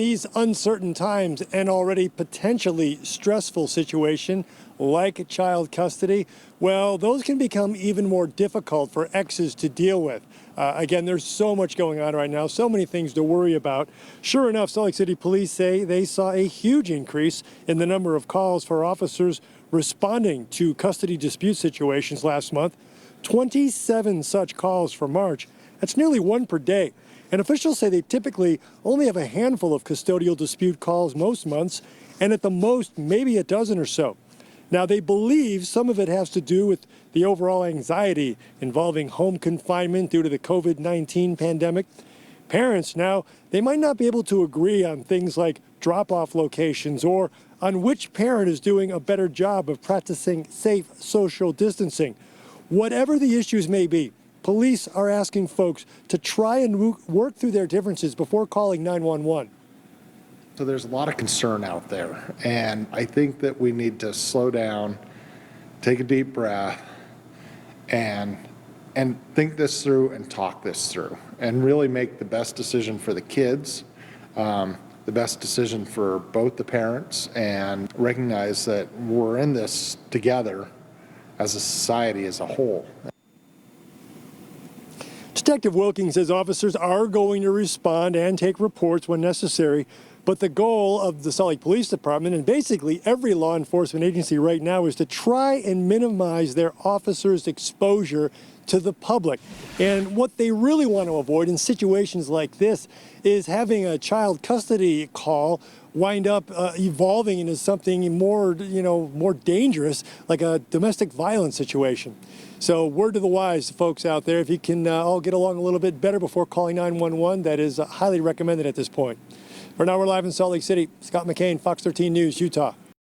these uncertain times, an already potentially stressful situation like child custody, well, those can become even more difficult for exes to deal with. Again, there's so much going on right now, so many things to worry about. Sure enough, Salt Lake City police say they saw a huge increase in the number of calls for officers responding to custody dispute situations last month. 27 such calls for March. That's nearly one per day. And officials say they typically only have a handful of custodial dispute calls most months, and at the most, maybe a dozen or so. Now, they believe some of it has to do with the overall anxiety involving home confinement due to the COVID-19 pandemic. Parents now, they might not be able to agree on things like drop-off locations or on which parent is doing a better job of practicing safe social distancing. Whatever the issues may be, police are asking folks to try and work through their differences before calling 911. So there's a lot of concern out there, and I think that we need to slow down, take a deep breath, and think this through and talk this through, and really make the best decision for the kids, the best decision for both the parents, and recognize that we're in this together as a society as a whole. Detective Wilkins says officers are going to respond and take reports when necessary, but the goal of the Salt Lake Police Department and basically every law enforcement agency right now is to try and minimize their officers' exposure to the public. And what they really want to avoid in situations like this is having a child custody call wind up evolving into something more, more dangerous, like a domestic violence situation. So word to the wise, folks out there, if you can all get along a little bit better before calling 911, that is highly recommended at this point. For now, we're live in Salt Lake City. Scott McCain, Fox 13 News, Utah.